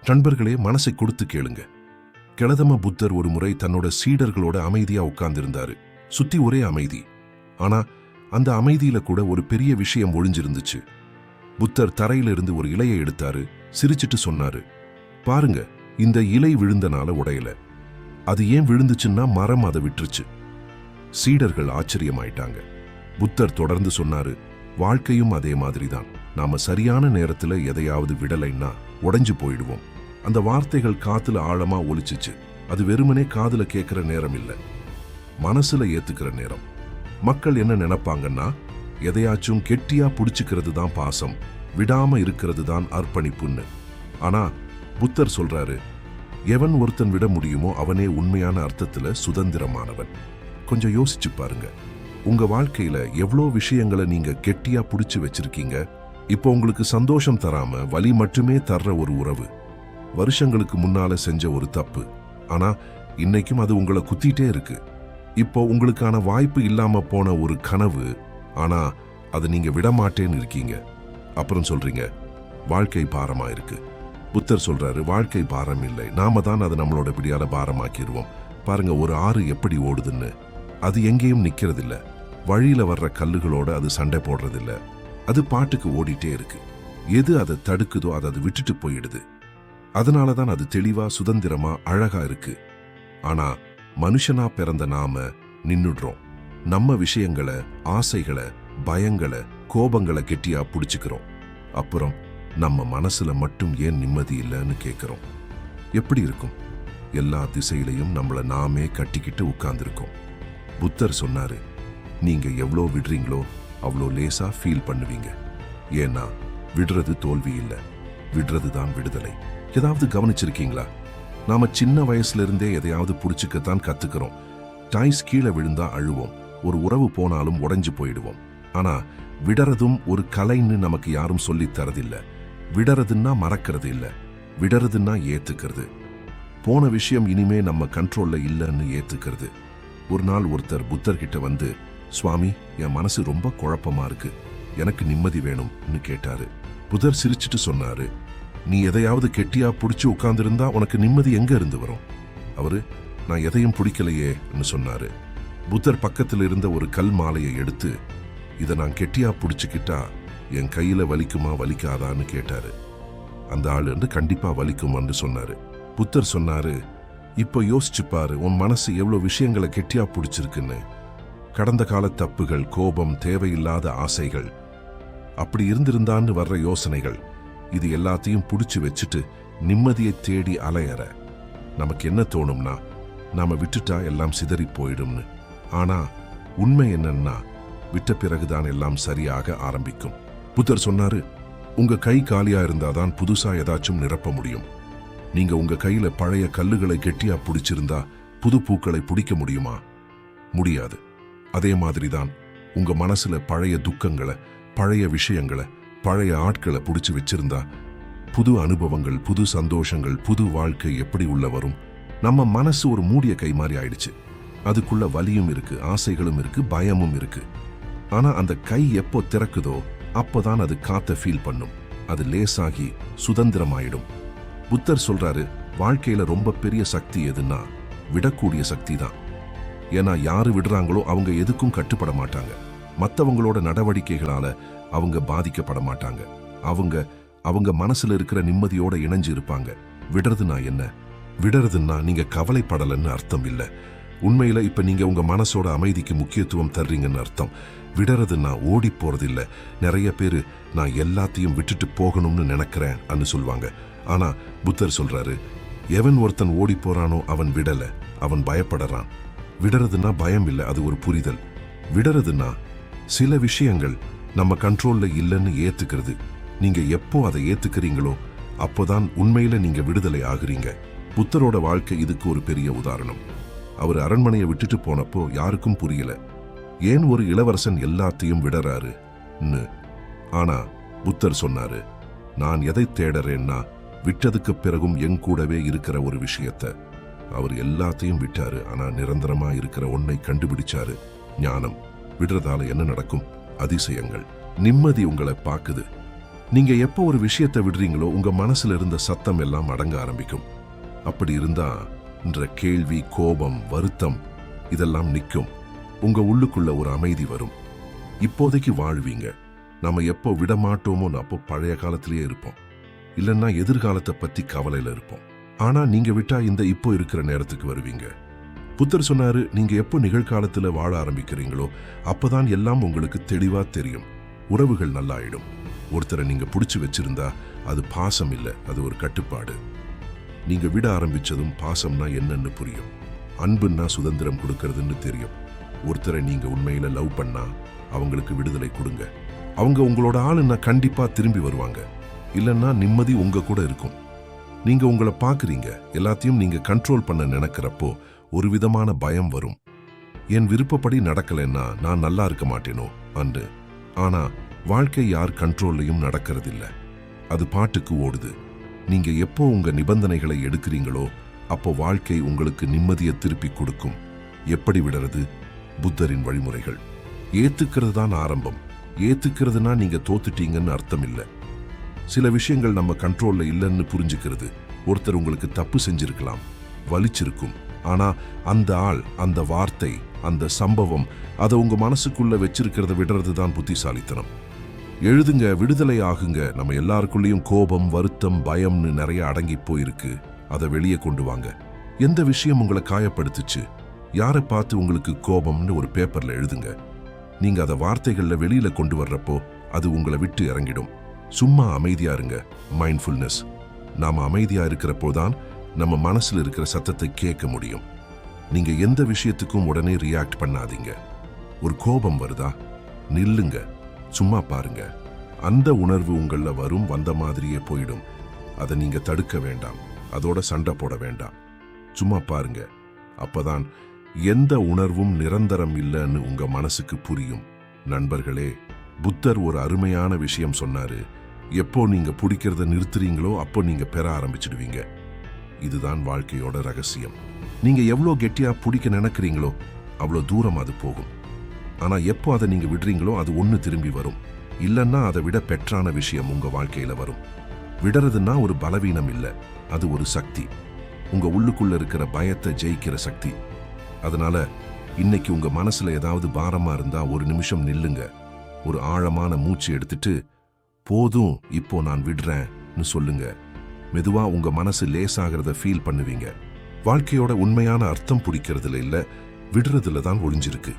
நண்பர்களே, மனசை கொடுத்து கேளுங்க. கௌதம புத்தர் ஒரு முறை தன்னோட சீடர்களோட அமைதியா உட்கார்ந்திருந்தாரு. சுத்தி ஒரே அமைதி. ஆனா அந்த அமைதியில கூட ஒரு பெரிய விஷயம் ஒளிஞ்சிருந்துச்சு. புத்தர் தரையிலிருந்து ஒரு இலையை எடுத்தாரு, சிரிச்சிட்டு சொன்னாரு, பாருங்க, இந்த இலை விழுந்தனால உடையல. அது ஏன் விழுந்துச்சுன்னா மரம் அதை விட்டுருச்சு. சீடர்கள் ஆச்சரியமாயிட்டாங்க. புத்தர் தொடர்ந்து சொன்னாரு, வாழ்க்கையும் அதே மாதிரிதான். நாம சரியான நேரத்துல எதையாவது விடலைன்னா உடைஞ்சு போயிடுவோம். அந்த வார்த்தைகள் காத்துல ஆழமா ஒலிச்சிச்சு. அது வெறுமனே காதுல கேட்கிற நேரம் இல்ல, மனசுல ஏத்துக்கிற நேரம். மக்கள் என்ன நினைப்பாங்கன்னா, எதையாச்சும் கெட்டியா புடிச்சுக்கிறது தான் பாசம், விடாம இருக்கிறது தான் அர்ப்பணிப்புன்னு. ஆனா புத்தர் சொல்றாரு, எவன் ஒருத்தன் விட முடியுமோ அவனே உண்மையான அர்த்தத்துல சுதந்திரமானவன். கொஞ்சம் யோசிச்சு பாருங்க. உங்க வாழ்க்கையில எவ்வளோ விஷயங்களை நீங்க கெட்டியா புடிச்சு வச்சிருக்கீங்க. இப்போ உங்களுக்கு சந்தோஷம் தராம வலி மட்டுமே தர்ற ஒரு உறவு, வருஷங்களுக்கு முன்னால செஞ்ச ஒரு தப்பு, ஆனா இன்னைக்கும் அது உங்களை குத்திட்டே இருக்கு. இப்போ உங்களுக்கான வாய்ப்பு இல்லாம போன ஒரு கனவு, ஆனா அதை நீங்க விடமாட்டேன்னு இருக்கீங்க. அப்புறம் சொல்றீங்க, வாழ்க்கை பாரமா இருக்கு. புத்தர் சொல்றாரு, வாழ்க்கை பாரம் இல்லை, நாம தான் அதை நம்மளோட பிடியால பாரமாக்கிடுவோம். பாருங்க, ஒரு ஆறு எப்படி ஓடுதுன்னு. அது எங்கேயும் நிக்கிறதில்ல. வழியில வர்ற கல்லுகளோட அது சண்டை போடுறதில்ல. அது பாட்டுக்கு ஓடிட்டே இருக்கு. எது அதை தடுக்குதோ அதை அது விட்டுட்டு போயிடுது. அதனாலதான் அது தெளிவா, சுதந்திரமா, அழகா இருக்கு. ஆனா மனுஷனா பிறந்த நாம நின்னுடுறோம். நம்ம விஷயங்களை, ஆசைகளை, பயங்களை, கோபங்களை கெட்டியா புடிச்சுக்கிறோம். அப்புறம் நம்ம மனசுல மட்டும் ஏன் நிம்மதி இல்லைன்னு கேட்கிறோம். எப்படி இருக்கும்? எல்லா திசையிலையும் நம்மள நாமே கட்டிக்கிட்டு உட்கார்ந்துருக்கோம். புத்தர் சொன்னாரு, நீங்க எவ்வளோ விடுறீங்களோ அவ்வளோ லேசா ஃபீல் பண்ணுவீங்க. ஏன்னா விடுறது தோல்வி இல்லை, விடுறது தான் விடுதலை. ஏதாவது கவனிச்சிருக்கீங்களா? நாம சின்ன வயசுல இருந்தே எதையாவது புடிச்சுக்கத்தான் கத்துக்கிறோம். டாய்ஸ் கீழே விழுந்தா அழுவோம், ஒரு உறவு போனாலும் உடைஞ்சு போயிடுவோம். ஆனா விடறதும் ஒரு கலைன்னு நமக்கு யாரும் சொல்லித் தரதில்லை. விடறதுன்னா மறக்கிறது இல்லை, விடறதுன்னா ஏத்துக்கிறது. போன விஷயம் இனிமே நம்ம கண்ட்ரோல்ல இல்லைன்னு ஏத்துக்கிறது. ஒரு நாள் ஒருத்தர் புத்தர்கிட்ட வந்து, சுவாமி, என் மனசு ரொம்ப குழப்பமா இருக்கு, எனக்கு நிம்மதி வேணும்னு கேட்டாரு. புத்தர் சிரிச்சிட்டு சொன்னாரு, நீ எதையாவது கெட்டியா புடிச்சு உட்கார்ந்திருந்தா உனக்கு நிம்மதி எங்க இருந்து வரும்? அவரு, நான் எதையும் பிடிக்கலையேன்னு சொன்னாரு. புத்தர் பக்கத்தில் இருந்த ஒரு கல் மாலையை எடுத்து, இதை நான் கெட்டியா புடிச்சுக்கிட்டா என் கையில வலிக்குமா வலிக்காதான்னு கேட்டாரு. அந்த ஆளு வந்து கண்டிப்பா வலிக்குமான்னு சொன்னாரு. புத்தர் சொன்னாரு, இப்போ யோசிச்சு பாரு, உன் மனசு எவ்வளவு விஷயங்களை கெட்டியா புடிச்சிருக்குன்னு. கடந்த கால தப்புகள், கோபம், தேவையில்லாத ஆசைகள், அப்படி இருந்திருந்தான்னு வர்ற யோசனைகள், இது எல்லாத்தையும் புடிச்சு வச்சுட்டு நிம்மதியை தேடி அலையற. நமக்கு என்ன தோணும்னா, நாம விட்டுட்டா எல்லாம் சிதறி போயிடும்னு. ஆனா உண்மை என்னன்னா, விட்ட பிறகுதான் எல்லாம் சரியாக ஆரம்பிக்கும். புத்தர் சொன்னாரு, உங்க கை காலியா இருந்தாதான் புதுசா ஏதாச்சும் நிரப்ப முடியும். நீங்க உங்க கையில பழைய கல்லுகளை கெட்டியா பிடிச்சிருந்தா புது பூக்களை பிடிக்க முடியுமா? முடியாது. அதே மாதிரிதான் உங்க மனசுல பழைய துக்கங்களை, பழைய விஷயங்களை, பழைய ஆட்களை பிடிச்சு வச்சிருந்தா புது அனுபவங்கள், புது சந்தோஷங்கள், புது வாழ்க்கை எப்படி உள்ள வரும்? நம்ம மனசு ஒரு மூடிய கை மாதிரி ஆயிடுச்சு. அதுக்குள்ள வலியும் இருக்கு, ஆசைகளும் இருக்கு, பயமும் இருக்கு. ஆனா அந்த கை எப்போ திறக்குதோ அப்போதான் அது காத்த ஃபீல் பண்ணும். அது லேசாகி சுதந்திரமாயிடும். புத்தர் சொல்றாரு, வாழ்க்கையில ரொம்ப பெரிய சக்தி எதுன்னா விடக்கூடிய சக்தி தான். ஏன்னா யாரு விடுறாங்களோ அவங்க எதுக்கும் கட்டுப்பட மாட்டாங்க. மற்றவங்களோட நடவடிக்கைகளால அவங்க பாதிக்கப்பட மாட்டாங்க. அவங்க மனசுல இருக்கிற நிம்மதியோட இணைஞ்சு இருப்பாங்க. விடுறதுனா என்ன? விடுறதுன்னா நீங்க கவலைப்படலன்னு அர்த்தம் இல்லை. உண்மையில இப்ப நீங்க உங்க மனசோட அமைதிக்கு முக்கியத்துவம் தர்றீங்கன்னு அர்த்தம். விடுறதுன்னா ஓடி போறது இல்ல. நிறைய பேரு நான் எல்லாத்தையும் விட்டுட்டு போகணும்னு நினைக்கிறேன் சொல்லுவாங்க. ஆனா புத்தர் சொல்றாரு, எவன் ஒருத்தன் ஓடி போறானோ அவன் விடல, அவன் பயப்படுறான். விடுறதுன்னா பயம் இல்லை, அது ஒரு புரிதல். விடுறதுன்னா சில விஷயங்கள் நம்ம கண்ட்ரோல்ல இல்லைன்னு ஏத்துக்கிறது. நீங்க எப்போ அதை ஏத்துக்கிறீங்களோ அப்போதான் உண்மையில நீங்க விடுதலை ஆகுறீங்க. புத்தரோட வாழ்க்கை இதுக்கு ஒரு பெரிய உதாரணம். அவர் அரண்மனையை விட்டுட்டு போனப்போ யாருக்கும் புரியல, ஏன் ஒரு இளவரசன் எல்லாத்தையும் விடறாருன்னு. ஆனா புத்தர் சொன்னாரு, நான் எதை தேடறேன்னா விட்டதுக்கு பிறகும் என் கூடவே இருக்கிற ஒரு விஷயத்தை. அவர் எல்லாத்தையும் விட்டாரு, ஆனா நிரந்தரமா இருக்கிற ஒன்னை கண்டுபிடிச்சாரு, ஞானம். விடுறதால என்ன நடக்கும்? அதிசயங்கள். நிம்மதி உங்களை பாக்குது. நீங்க எப்போ ஒரு விஷயத்தை விடுறீங்களோ உங்க மனசுல இருந்த சத்தம் எல்லாம் அடங்க ஆரம்பிக்கும். அப்படி இருந்தா என்ற கேள்வி, கோபம், வருத்தம் இதெல்லாம் நிற்கும். உங்க உள்ளுக்குள்ள ஒரு அமைதி வரும். இப்போதைக்கு வாழ்வீங்க. நாம எப்போ விட மாட்டோமோ அப்போ பழைய காலத்திலேயே இருப்போம். இல்லைன்னா எதிர்காலத்தை பத்தி கவலையில இருப்போம். ஆனா நீங்க விட்டா இந்த இப்போ இருக்கிற நேரத்துக்கு வருவீங்க. புத்தர் சொன்னாரு, நீங்க எப்போ நிகழ்காலத்துல வாழ ஆரம்பிக்கிறீங்களோ அப்பதான் எல்லாம் உங்களுக்கு தெளிவா தெரியும். உறவுகள் நல்லாயிடும். ஒருத்தரை நீங்க பிடிச்சு வச்சிருந்தா அது பாசம் இல்ல, அது ஒரு கட்டுப்பாடு. நீங்க விட ஆரம்பிச்சதும் பாசம்னா என்னன்னு புரியும். அன்புன்னா சுதந்திரம் கொடுக்கறதுன்னு தெரியும். ஒருத்தரை நீங்க உண்மையில லவ் பண்ணா அவங்களுக்கு விடுதலை கொடுங்க. அவங்க உங்களோட ஆளுன்னா கண்டிப்பா திரும்பி வருவாங்க. இல்லைன்னா நிம்மதி உங்க கூட இருக்கும். நீங்க உங்களை பாக்குறீங்க, எல்லாத்தையும் நீங்க கண்ட்ரோல் பண்ண நினைக்கிறப்போ ஒரு விதமான பயம் வரும். என் விருப்பப்படி நடக்கலைன்னா நான் நல்லா இருக்க மாட்டேனோ அன்று. ஆனா வாழ்க்கை யார் கண்ட்ரோல்லையும் நடக்கிறதில்ல. அது பாட்டுக்கு ஓடுது. நீங்க எப்போ உங்க நிபந்தனைகளை எடுக்கிறீங்களோ அப்போ வாழ்க்கை உங்களுக்கு நிம்மதியை திருப்பி கொடுக்கும். எப்படி விடுறது? புத்தரின் வழிமுறைகள். ஏத்துக்கிறது தான் ஆரம்பம். ஏத்துக்கிறதுனா நீங்க தோத்துட்டீங்கன்னு அர்த்தம் இல்லை. சில விஷயங்கள் நம்ம கண்ட்ரோல்ல இல்லைன்னு புரிஞ்சுக்கிறது. ஒருத்தர் உங்களுக்கு தப்பு செஞ்சிருக்கலாம், வலிச்சிருக்கும். ஆனா அந்த ஆள், அந்த வார்த்தை, அந்த சம்பவம் அதை உங்க மனசுக்குள்ள வச்சிருக்கிறத விடுறது தான் புத்திசாலித்தனம். எழுதுங்க, விடுதலை ஆகுங்க. நம்ம எல்லாருக்குள்ளேயும் கோபம், வருத்தம், பயம்னு நிறைய அடங்கி போயிருக்கு. அதை வெளியே கொண்டு வாங்க. எந்த விஷயம் உங்களை காயப்படுத்துச்சு, யாரை பார்த்து உங்களுக்கு கோபம்னு ஒரு பேப்பர்ல எழுதுங்க. நீங்க அதை வார்த்தைகள்ல வெளியில கொண்டு வர்றப்போ அது உங்களை விட்டு இறங்கிடும். சும்மா அமைதியா இருங்க. மைண்ட்ஃபுல்னஸ். நாம அமைதியா இருக்கிறப்போ தான் நம்ம மனசுல இருக்கிற சத்தத்தை கேட்க முடியும். நீங்க எந்த விஷயத்துக்கும் உடனே ரியாக்ட் பண்ணாதீங்க. ஒரு கோபம் வருதா, நில்லுங்க, சும்மா பாருங்க. அந்த உணர்வு உங்கள வரும், வந்த மாதிரியே போயிடும். அதை நீங்க தடுக்க வேண்டாம், அதோட சண்டை போட வேண்டாம். சும்மா பாருங்க. அப்பதான் எந்த உணர்வும் நிரந்தரம் இல்லைன்னு உங்க மனசுக்கு புரியும். நண்பர்களே, புத்தர் ஒரு அருமையான விஷயம் சொன்னாரு. எப்போ நீங்க பிடிக்கிறத நிறுத்துறீங்களோ அப்போ நீங்க பெற ஆரம்பிச்சிடுவீங்க. இதுதான் வாழ்க்கையோட ரகசியம். நீங்க எவ்வளோ கெட்டியா பிடிக்க நினைக்கிறீங்களோ அவ்வளோ தூரம் அது போகும். ஆனா எப்போ அதை நீங்க விடுறீங்களோ அது ஒன்று திரும்பி வரும். இல்லைன்னா அதை விட பெற்றான விஷயம் உங்க வாழ்க்கையில வரும். விடுறதுன்னா ஒரு பலவீனம் இல்லை, அது ஒரு சக்தி. உங்க உள்ளுக்குள்ள இருக்கிற பயத்தை ஜெயிக்கிற சக்தி. அதனால இன்னைக்கு உங்க மனசுல ஏதாவது பாரமா இருந்தா ஒரு நிமிஷம் நில்லுங்க. ஒரு ஆழமான மூச்சு எடுத்துட்டு, போதும் இப்போ நான் விடுறேன்னு சொல்லுங்க. மெதுவா உங்க மனசு லேசாகிறத ஃபீல் பண்ணுவீங்க. வாழ்க்கையோட உண்மையான அர்த்தம் பிடிக்கிறதுல இல்ல, விடுறதுல தான் ஒளிஞ்சிருக்கு.